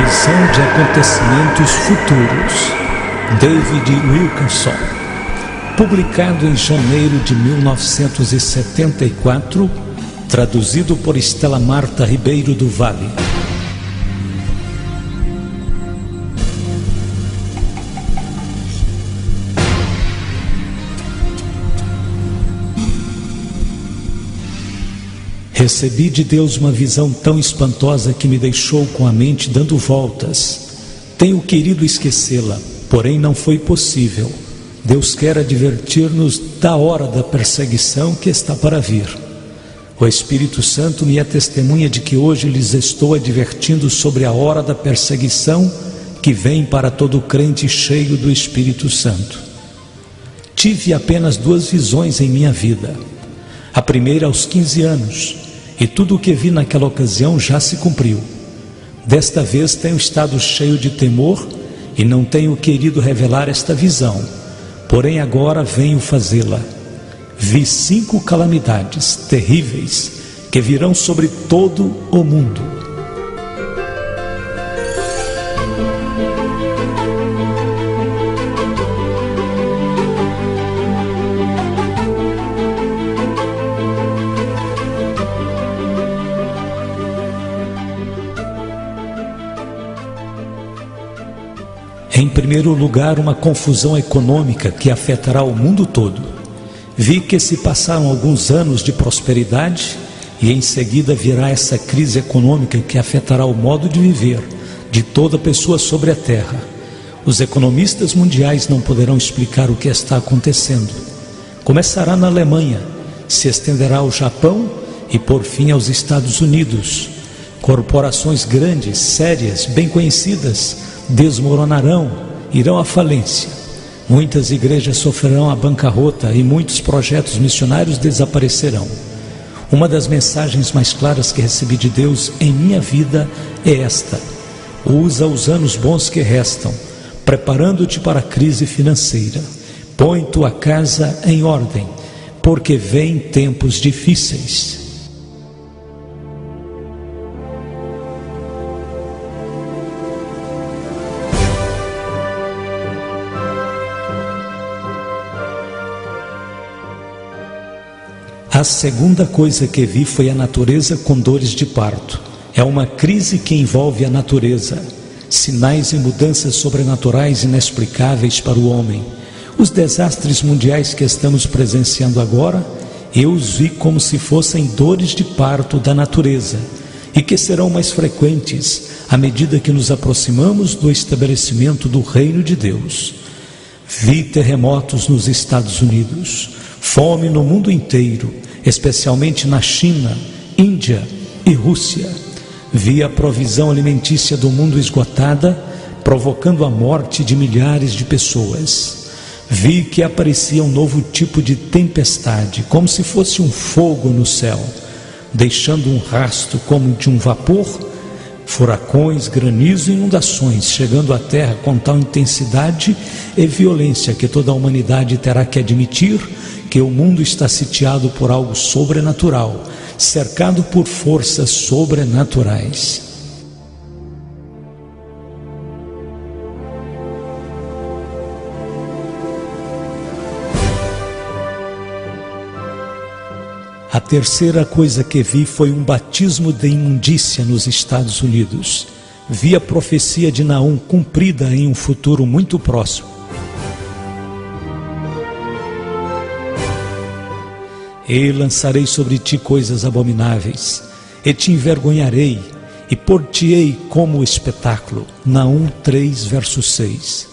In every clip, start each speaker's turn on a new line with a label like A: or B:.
A: previsão de acontecimentos futuros. David Wilkerson. Publicado em janeiro de 1974, traduzido por Estela Marta Ribeiro do Vale. Recebi de Deus uma visão tão espantosa que me deixou com a mente dando voltas. Tenho querido esquecê-la, porém não foi possível. Deus quer advertir-nos da hora da perseguição que está para vir. O Espírito Santo me é testemunha de que hoje lhes estou advertindo sobre a hora da perseguição que vem para todo crente cheio do Espírito Santo. Tive apenas 2 visões em minha vida. A primeira aos 15 anos, e tudo o que vi naquela ocasião já se cumpriu. Desta vez tenho estado cheio de temor e não tenho querido revelar esta visão, porém agora venho fazê-la. Vi 5 calamidades terríveis que virão sobre todo o mundo. Em primeiro lugar, uma confusão econômica que afetará o mundo todo. Vi que se passaram alguns anos de prosperidade e em seguida virá essa crise econômica que afetará o modo de viver de toda pessoa sobre a terra. Os economistas mundiais não poderão explicar o que está acontecendo. Começará na Alemanha, se estenderá ao Japão e por fim aos Estados Unidos. Corporações grandes, sérias, bem conhecidas, desmoronarão, irão à falência. Muitas igrejas sofrerão a bancarrota e muitos projetos missionários desaparecerão. Uma das mensagens mais claras que recebi de Deus em minha vida é esta: usa os anos bons que restam, preparando-te para a crise financeira. Põe tua casa em ordem, porque vêm tempos difíceis. A segunda coisa que vi foi a natureza com dores de parto. É uma crise que envolve a natureza. Sinais e mudanças sobrenaturais inexplicáveis para o homem. Os desastres mundiais que estamos presenciando agora, eu os vi como se fossem dores de parto da natureza, e que serão mais frequentes à medida que nos aproximamos do estabelecimento do reino de Deus. Vi terremotos nos Estados Unidos, fome no mundo inteiro, especialmente na China, Índia e Rússia. Vi a provisão alimentícia do mundo esgotada, provocando a morte de milhares de pessoas. Vi que aparecia um novo tipo de tempestade, como se fosse um fogo no céu, deixando um rastro como de um vapor, furacões, granizo e inundações, chegando à terra com tal intensidade e violência que toda a humanidade terá que admitir que o mundo está sitiado por algo sobrenatural, cercado por forças sobrenaturais. A terceira coisa que vi foi um batismo de imundícia nos Estados Unidos. Vi a profecia de Naum cumprida em um futuro muito próximo. E lançarei sobre ti coisas abomináveis, e te envergonharei, e pôr-te-ei como espetáculo. Naum 3, verso 6.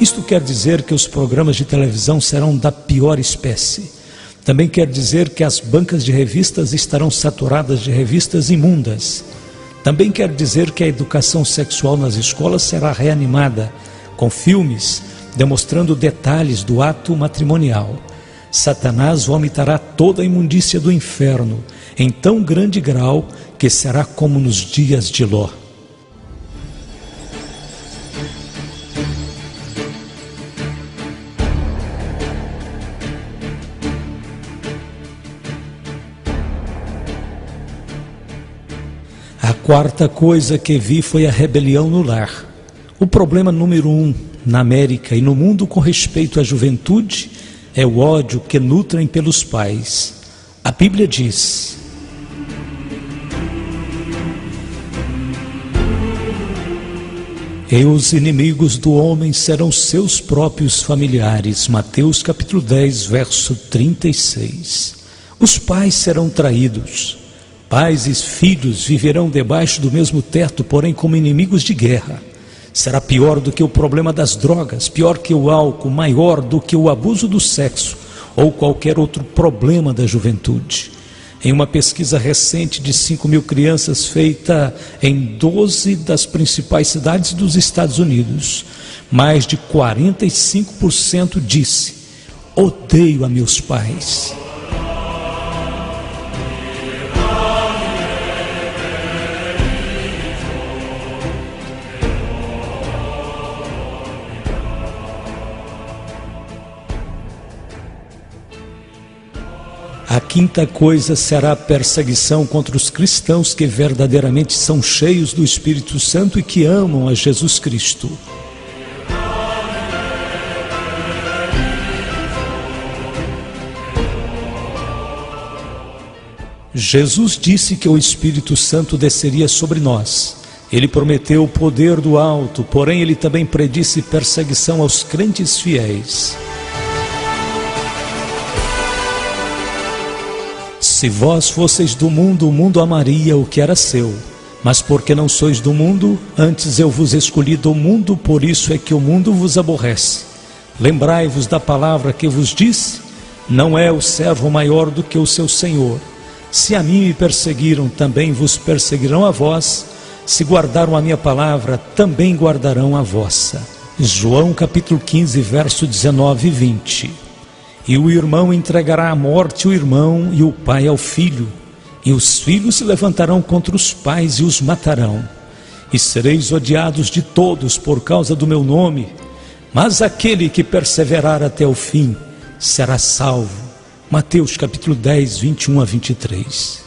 A: Isto quer dizer que os programas de televisão serão da pior espécie. Também quer dizer que as bancas de revistas estarão saturadas de revistas imundas. Também quer dizer que a educação sexual nas escolas será reanimada, com filmes demonstrando detalhes do ato matrimonial. Satanás vomitará toda a imundícia do inferno, em tão grande grau que será como nos dias de Ló. quarta coisa que vi foi a rebelião no lar. O problema número 1 na América e no mundo com respeito à juventude é o ódio que nutrem pelos pais. A Bíblia diz: e os inimigos do homem serão seus próprios familiares. Mateus capítulo 10, verso 36. Os pais serão traídos. Pais e filhos viverão debaixo do mesmo teto, porém como inimigos de guerra. Será pior do que o problema das drogas, pior que o álcool, maior do que o abuso do sexo ou qualquer outro problema da juventude. Em uma pesquisa recente de 5.000 crianças feita em 12 das principais cidades dos Estados Unidos, mais de 45% disse: odeio a meus pais. A quinta coisa será a perseguição contra os cristãos que verdadeiramente são cheios do Espírito Santo e que amam a Jesus Cristo. Jesus disse que o Espírito Santo desceria sobre nós. Ele prometeu o poder do alto, porém ele também predisse perseguição aos crentes fiéis. Se vós fosseis do mundo, o mundo amaria o que era seu. Mas porque não sois do mundo, antes eu vos escolhi do mundo, por isso é que o mundo vos aborrece. Lembrai-vos da palavra que vos disse: não é o servo maior do que o seu senhor. Se a mim me perseguiram, também vos perseguirão a vós. Se guardaram a minha palavra, também guardarão a vossa. João capítulo 15, verso 19 e 20. E o irmão entregará à morte o irmão e o pai ao filho, e os filhos se levantarão contra os pais e os matarão. E sereis odiados de todos por causa do meu nome, mas aquele que perseverar até o fim será salvo. Mateus capítulo 10, 21 a 23.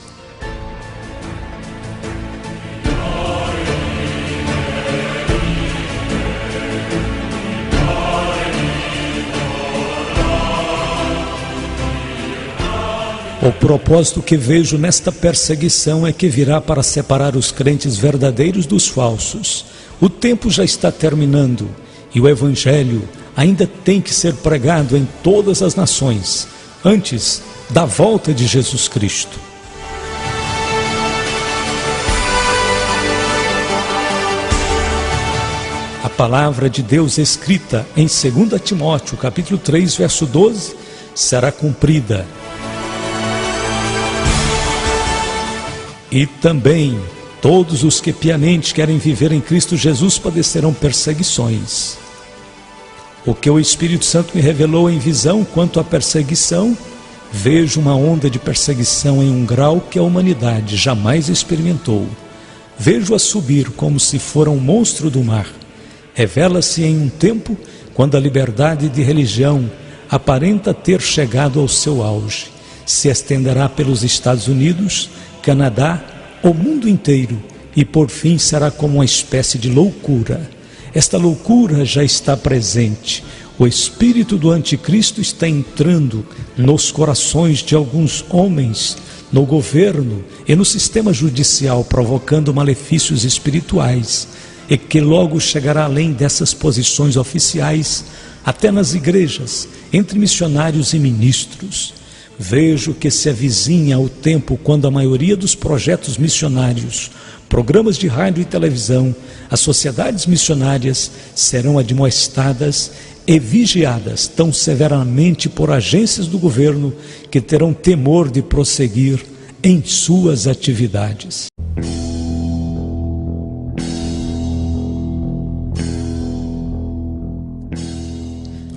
A: O propósito que vejo nesta perseguição é que virá para separar os crentes verdadeiros dos falsos. O tempo já está terminando e o Evangelho ainda tem que ser pregado em todas as nações, antes da volta de Jesus Cristo. A palavra de Deus escrita em 2 Timóteo, capítulo 3, verso 12, será cumprida. E também todos os que piamente querem viver em Cristo Jesus padecerão perseguições. O que o Espírito Santo me revelou em visão quanto à perseguição, vejo uma onda de perseguição em um grau que a humanidade jamais experimentou. Vejo-a subir como se fora um monstro do mar. Revela-se em um tempo quando a liberdade de religião aparenta ter chegado ao seu auge. Se estenderá pelos Estados Unidos, Canadá, o mundo inteiro, e por fim será como uma espécie de loucura. Esta loucura já está presente. O espírito do anticristo está entrando nos corações de alguns homens, no governo e no sistema judicial, provocando malefícios espirituais, e que logo chegará além dessas posições oficiais, até nas igrejas, entre missionários e ministros. Vejo que se avizinha o tempo quando a maioria dos projetos missionários, programas de rádio e televisão, as sociedades missionárias serão admoestadas e vigiadas tão severamente por agências do governo que terão temor de prosseguir em suas atividades.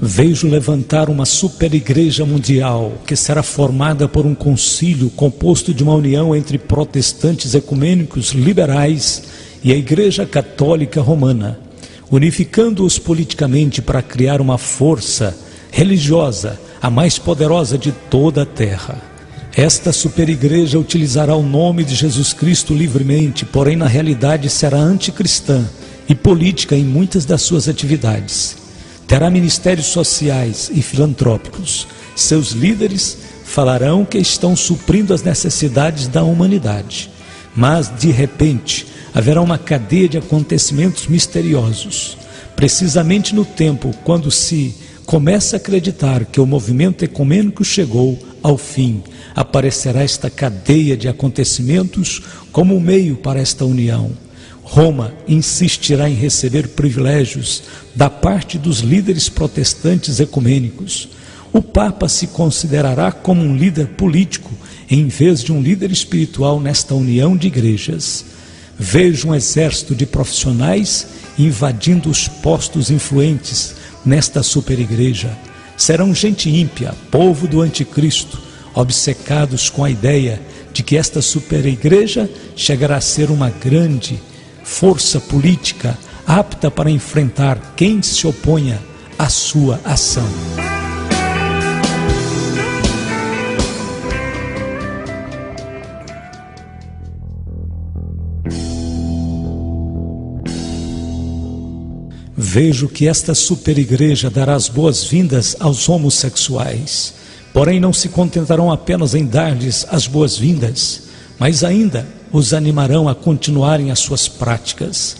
A: Vejo levantar uma super-igreja mundial que será formada por um concílio composto de uma união entre protestantes ecumênicos liberais e a Igreja Católica Romana, unificando-os politicamente para criar uma força religiosa, a mais poderosa de toda a terra. Esta superigreja utilizará o nome de Jesus Cristo livremente, porém na realidade será anticristã e política em muitas das suas atividades. Terá ministérios sociais e filantrópicos. Seus líderes falarão que estão suprindo as necessidades da humanidade. Mas, de repente, haverá uma cadeia de acontecimentos misteriosos. Precisamente no tempo quando se começa a acreditar que o movimento ecumênico chegou ao fim, aparecerá esta cadeia de acontecimentos como um meio para esta união. Roma insistirá em receber privilégios da parte dos líderes protestantes ecumênicos. O Papa se considerará como um líder político em vez de um líder espiritual nesta união de igrejas. Vejo um exército de profissionais invadindo os postos influentes nesta superigreja. Serão gente ímpia, povo do anticristo, obcecados com a ideia de que esta superigreja chegará a ser uma grande força política apta para enfrentar quem se oponha à sua ação. Vejo que esta superigreja dará as boas-vindas aos homossexuais, porém não se contentarão apenas em dar-lhes as boas-vindas, mas ainda os animarão a continuarem as suas práticas.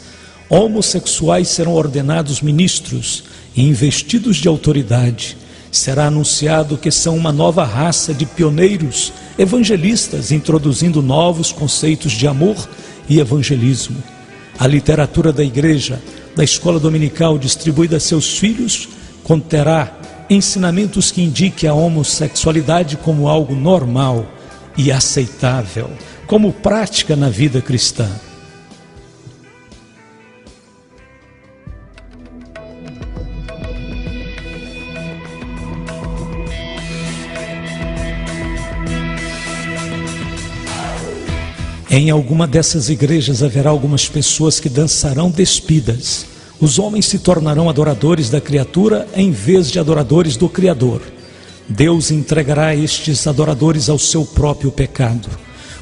A: Homossexuais serão ordenados ministros e investidos de autoridade. Será anunciado que são uma nova raça de pioneiros evangelistas, introduzindo novos conceitos de amor e evangelismo. A literatura da igreja, da escola dominical distribuída a seus filhos, conterá ensinamentos que indiquem a homossexualidade como algo normal e aceitável, como prática na vida cristã. Em alguma dessas igrejas haverá algumas pessoas que dançarão despidas. Os homens se tornarão adoradores da criatura em vez de adoradores do Criador. Deus entregará estes adoradores ao seu próprio pecado.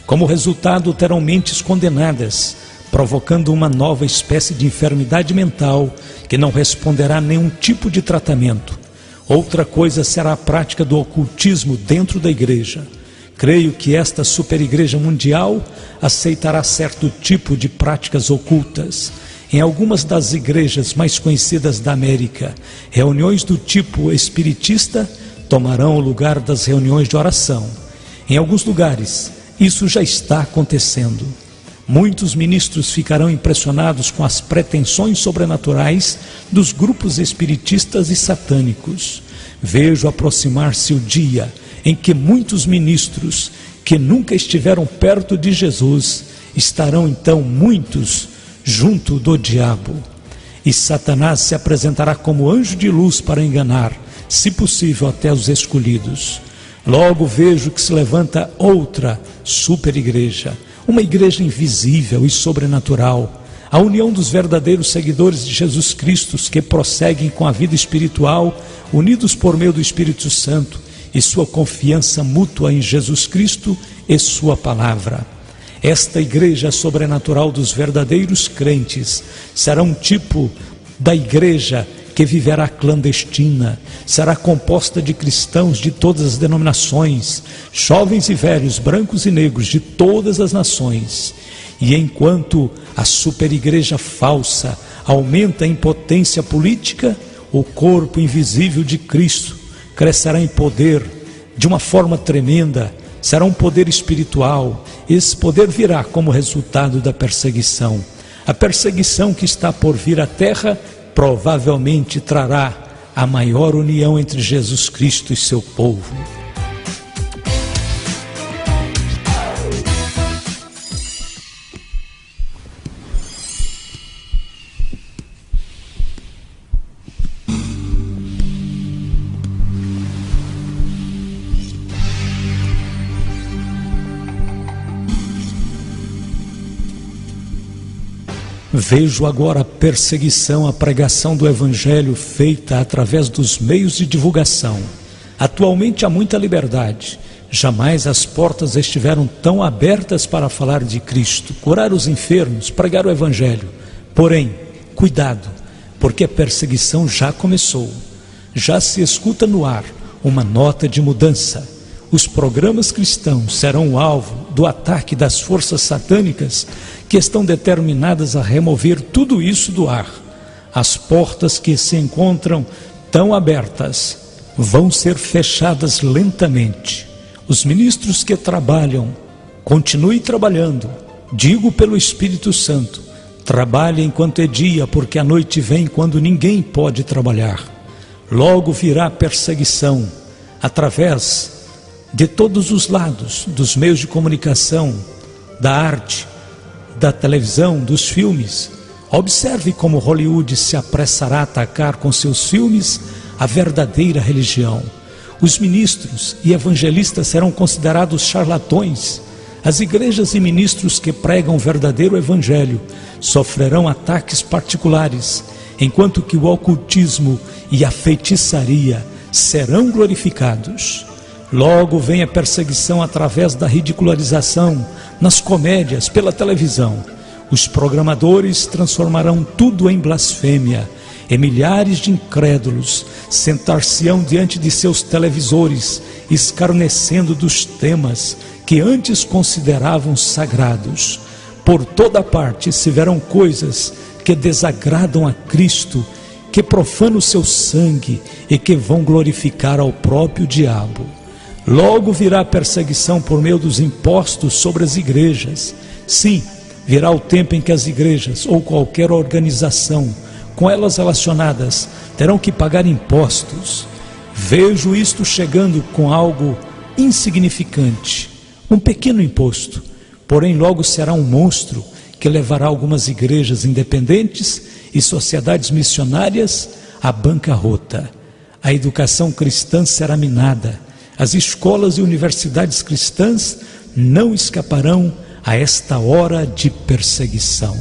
A: Como resultado, terão mentes condenadas, provocando uma nova espécie de enfermidade mental que não responderá a nenhum tipo de tratamento. Outra coisa será a prática do ocultismo dentro da igreja. Creio que esta superigreja mundial aceitará certo tipo de práticas ocultas. Em algumas das igrejas mais conhecidas da América, reuniões do tipo espiritista tomarão o lugar das reuniões de oração. Em alguns lugares, isso já está acontecendo. Muitos ministros ficarão impressionados com as pretensões sobrenaturais dos grupos espiritistas e satânicos. Vejo aproximar-se o dia em que muitos ministros que nunca estiveram perto de Jesus estarão então muitos junto do diabo. E Satanás se apresentará como anjo de luz para enganar, se possível até os escolhidos. Logo vejo que se levanta outra superigreja, uma igreja invisível e sobrenatural, a união dos verdadeiros seguidores de Jesus Cristo que prosseguem com a vida espiritual, unidos por meio do Espírito Santo e sua confiança mútua em Jesus Cristo e sua palavra. Esta igreja sobrenatural dos verdadeiros crentes será um tipo da igreja que viverá clandestina, será composta de cristãos de todas as denominações, jovens e velhos, brancos e negros de todas as nações. E enquanto a superigreja falsa aumenta em potência política, o corpo invisível de Cristo crescerá em poder de uma forma tremenda, será um poder espiritual. Esse poder virá como resultado da perseguição. A perseguição que está por vir à terra provavelmente trará a maior união entre Jesus Cristo e seu povo. Vejo agora a perseguição à pregação do Evangelho feita através dos meios de divulgação. Atualmente há muita liberdade. Jamais as portas estiveram tão abertas para falar de Cristo, curar os enfermos, pregar o Evangelho. Porém, cuidado, porque a perseguição já começou. Já se escuta no ar uma nota de mudança. Os programas cristãos serão o alvo do ataque das forças satânicas que estão determinadas a remover tudo isso do ar. As portas que se encontram tão abertas vão ser fechadas lentamente. Os ministros que trabalham, continue trabalhando. Digo pelo Espírito Santo, trabalhe enquanto é dia, porque a noite vem quando ninguém pode trabalhar. Logo virá perseguição, através de todos os lados, dos meios de comunicação, da arte, da televisão, dos filmes. Observe como Hollywood se apressará a atacar com seus filmes a verdadeira religião. Os ministros e evangelistas serão considerados charlatões. As igrejas e ministros que pregam o verdadeiro evangelho sofrerão ataques particulares, enquanto que o ocultismo e a feitiçaria serão glorificados. Logo vem a perseguição através da ridicularização, nas comédias, pela televisão. Os programadores transformarão tudo em blasfêmia, e milhares de incrédulos sentar-se-ão diante de seus televisores, escarnecendo dos temas que antes consideravam sagrados. Por toda parte se verão coisas que desagradam a Cristo, que profanam o seu sangue e que vão glorificar ao próprio diabo. Logo virá a perseguição por meio dos impostos sobre as igrejas. Sim, virá o tempo em que as igrejas ou qualquer organização com elas relacionadas terão que pagar impostos. Vejo isto chegando com algo insignificante, um pequeno imposto, porém logo será um monstro que levará algumas igrejas independentes e sociedades missionárias à bancarrota. A educação cristã será minada. As escolas e universidades cristãs não escaparão a esta hora de perseguição.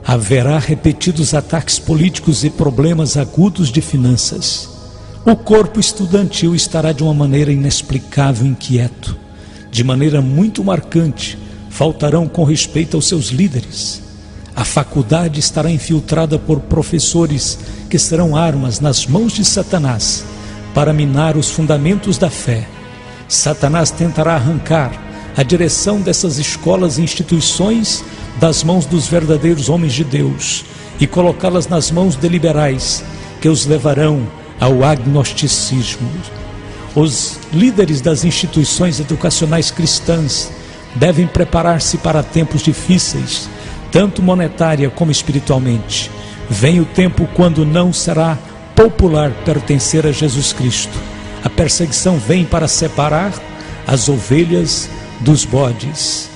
A: Haverá repetidos ataques políticos e problemas agudos de finanças. O corpo estudantil estará de uma maneira inexplicável inquieto. De maneira muito marcante, faltarão com respeito aos seus líderes. A faculdade estará infiltrada por professores que serão armas nas mãos de Satanás para minar os fundamentos da fé. Satanás tentará arrancar a direção dessas escolas e instituições das mãos dos verdadeiros homens de Deus e colocá-las nas mãos de liberais que os levarão ao agnosticismo. Os líderes das instituições educacionais cristãs devem preparar-se para tempos difíceis, tanto monetária como espiritualmente. Vem o tempo quando não será popular pertencer a Jesus Cristo. A perseguição vem para separar as ovelhas dos bodes.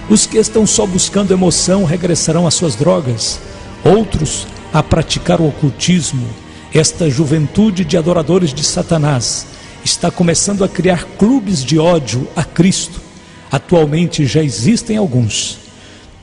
A: Os que estão só buscando emoção regressarão às suas drogas, outros a praticar o ocultismo. Esta juventude de adoradores de Satanás está começando a criar clubes de ódio a Cristo. Atualmente já existem alguns.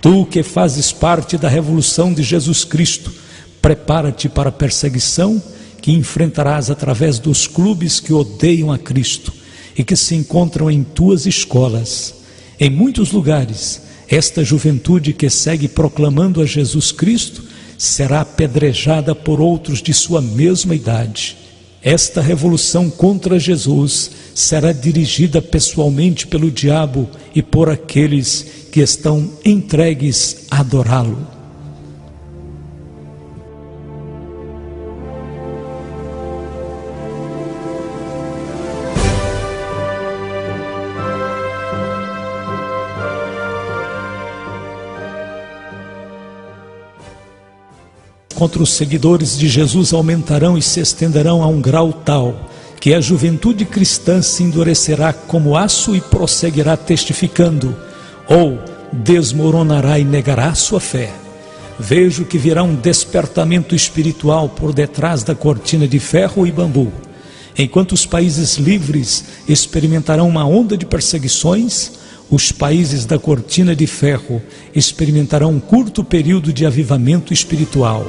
A: Tu que fazes parte da revolução de Jesus Cristo, prepara-te para a perseguição que enfrentarás através dos clubes que odeiam a Cristo e que se encontram em tuas escolas. Em muitos lugares, esta juventude que segue proclamando a Jesus Cristo será apedrejada por outros de sua mesma idade. Esta revolução contra Jesus será dirigida pessoalmente pelo diabo e por aqueles que estão entregues a adorá-lo. Contra os seguidores de Jesus aumentarão e se estenderão a um grau tal que a juventude cristã se endurecerá como aço e prosseguirá testificando, ou desmoronará e negará sua fé. Vejo que virá um despertamento espiritual por detrás da cortina de ferro e bambu. Enquanto os países livres experimentarão uma onda de perseguições, Os países da cortina de ferro experimentarão um curto período de avivamento espiritual.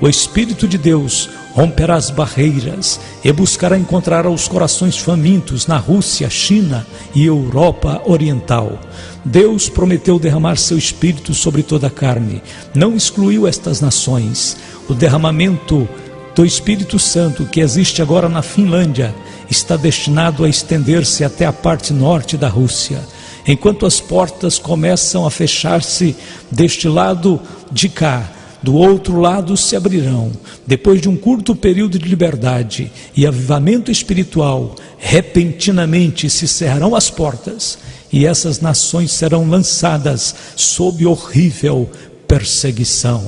A: O Espírito de Deus romperá as barreiras e buscará encontrar os corações famintos na Rússia, China e Europa Oriental. Deus prometeu derramar seu Espírito sobre toda a carne. Não excluiu estas nações. O derramamento do Espírito Santo que existe agora na Finlândia está destinado a estender-se até a parte norte da Rússia. Enquanto as portas começam a fechar-se deste lado de cá, do outro lado se abrirão. Depois de um curto período de liberdade e avivamento espiritual, repentinamente se cerrarão as portas e essas nações serão lançadas sob horrível perseguição.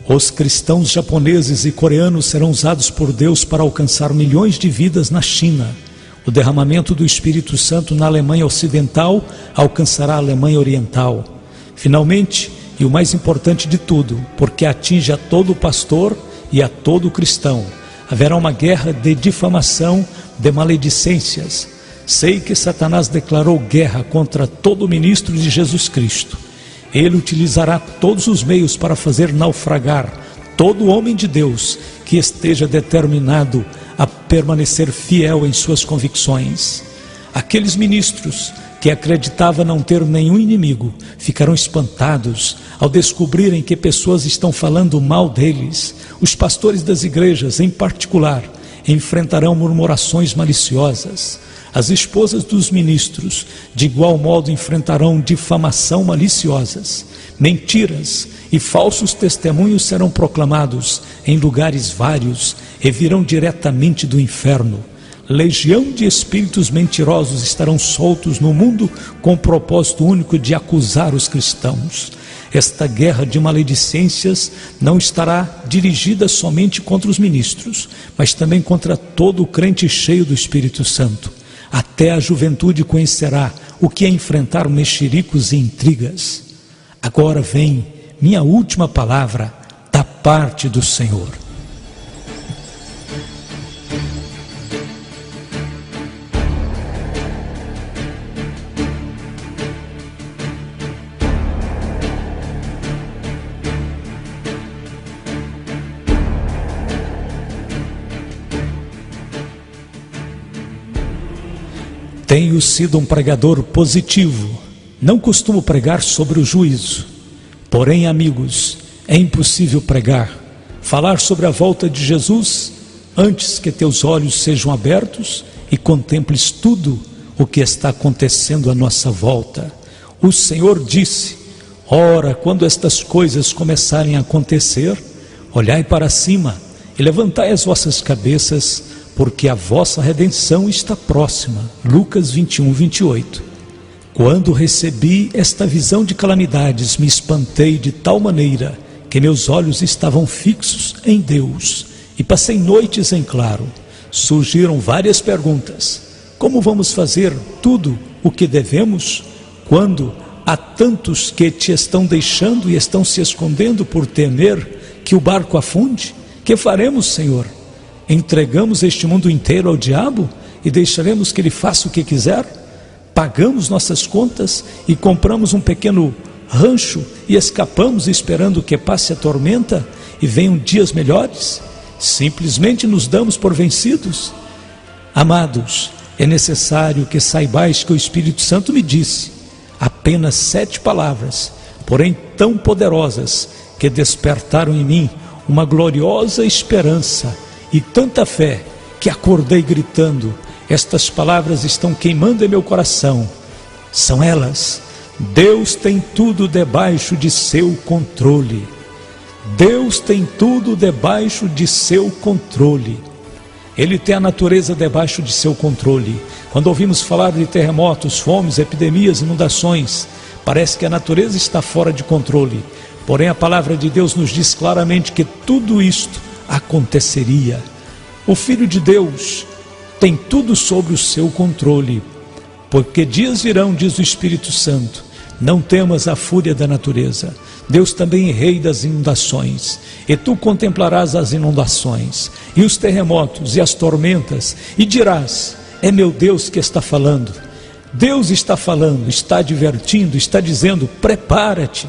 A: Os cristãos japoneses e coreanos serão usados por Deus para alcançar milhões de vidas na China. O derramamento do Espírito Santo na Alemanha Ocidental alcançará a Alemanha Oriental. Finalmente, e o mais importante de tudo, porque atinge a todo pastor e a todo cristão, haverá uma guerra de difamação, de maledicências. Sei que Satanás declarou guerra contra todo ministro de Jesus Cristo. Ele utilizará todos os meios para fazer naufragar todo homem de Deus que esteja determinado a permanecer fiel em suas convicções. Aqueles ministros que acreditavam não ter nenhum inimigo ficarão espantados ao descobrirem que pessoas estão falando mal deles. Os pastores das igrejas, em particular, enfrentarão murmurações maliciosas. As esposas dos ministros, de igual modo, enfrentarão difamação maliciosas. Mentiras e falsos testemunhos serão proclamados em lugares vários e virão diretamente do inferno. Legião de espíritos mentirosos estarão soltos no mundo com o propósito único de acusar os cristãos. Esta guerra de maledicências não estará dirigida somente contra os ministros, mas também contra todo o crente cheio do Espírito Santo. Até a juventude conhecerá o que é enfrentar mexericos e intrigas. Agora vem minha última palavra da parte do Senhor. Tenho sido um pregador positivo, não costumo pregar sobre o juízo. Porém, amigos, é impossível pregar, falar sobre a volta de Jesus antes que teus olhos sejam abertos e contemples tudo o que está acontecendo à nossa volta. O Senhor disse: ora, quando estas coisas começarem a acontecer, olhai para cima e levantai as vossas cabeças, porque a vossa redenção está próxima. Lucas 21, 28. Quando recebi esta visão de calamidades, me espantei de tal maneira que meus olhos estavam fixos em Deus e passei noites em claro. Surgiram várias perguntas. Como vamos fazer tudo o que devemos quando há tantos que te estão deixando e estão se escondendo por temer que o barco afunde? Que faremos, Senhor? Entregamos este mundo inteiro ao diabo e deixaremos que ele faça o que quiser? Pagamos nossas contas e compramos um pequeno rancho e escapamos esperando que passe a tormenta e venham dias melhores? Simplesmente nos damos por vencidos? Amados, é necessário que saibais que o Espírito Santo me disse apenas 7 palavras, porém tão poderosas que despertaram em mim uma gloriosa esperança e tanta fé que acordei gritando. Estas palavras estão queimando em meu coração. São elas: Deus tem tudo debaixo de seu controle. Deus tem tudo debaixo de seu controle. Ele tem a natureza debaixo de seu controle. Quando ouvimos falar de terremotos, fomes, epidemias, inundações, parece que a natureza está fora de controle. Porém, a palavra de Deus nos diz claramente que tudo isto aconteceria. O Filho de Deus tem tudo sob o seu controle, porque dias virão, diz o Espírito Santo, Não temas a fúria da natureza. Deus também é rei das inundações. E tu contemplarás as inundações, e os terremotos, e as tormentas, e dirás: é meu Deus que está falando. Deus está falando, está advertindo, está dizendo: prepara-te.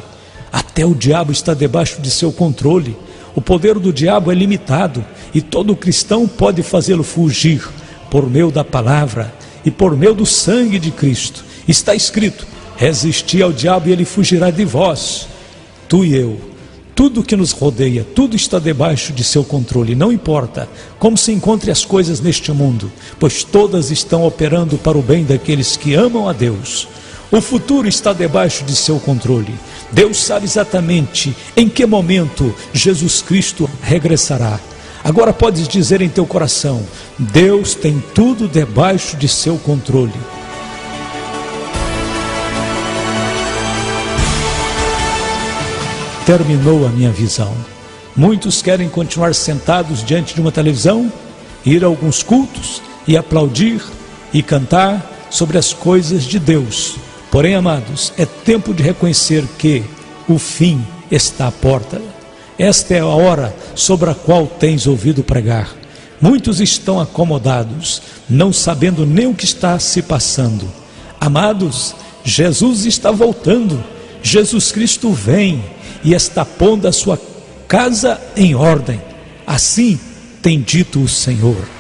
A: Até o diabo está debaixo de seu controle. O poder do diabo é limitado, e todo cristão pode fazê-lo fugir, por meio da palavra, e por meio do sangue de Cristo. Está escrito: resisti ao diabo e ele fugirá de vós. Tu e eu, tudo que nos rodeia, tudo está debaixo de seu controle. Não importa como se encontrem as coisas neste mundo, pois todas estão operando para o bem daqueles que amam a Deus. O futuro está debaixo de seu controle. Deus sabe exatamente em que momento Jesus Cristo regressará. Agora podes dizer em teu coração: Deus tem tudo debaixo de seu controle. Terminou a minha visão. Muitos querem continuar sentados diante de uma televisão, ir a alguns cultos e aplaudir e cantar sobre as coisas de Deus. Porém, amados, é tempo de reconhecer que o fim está à porta. Esta é a hora sobre a qual tens ouvido pregar. Muitos estão acomodados, não sabendo nem o que está se passando. Amados, Jesus está voltando. Jesus Cristo vem e está pondo a sua casa em ordem. Assim tem dito o Senhor.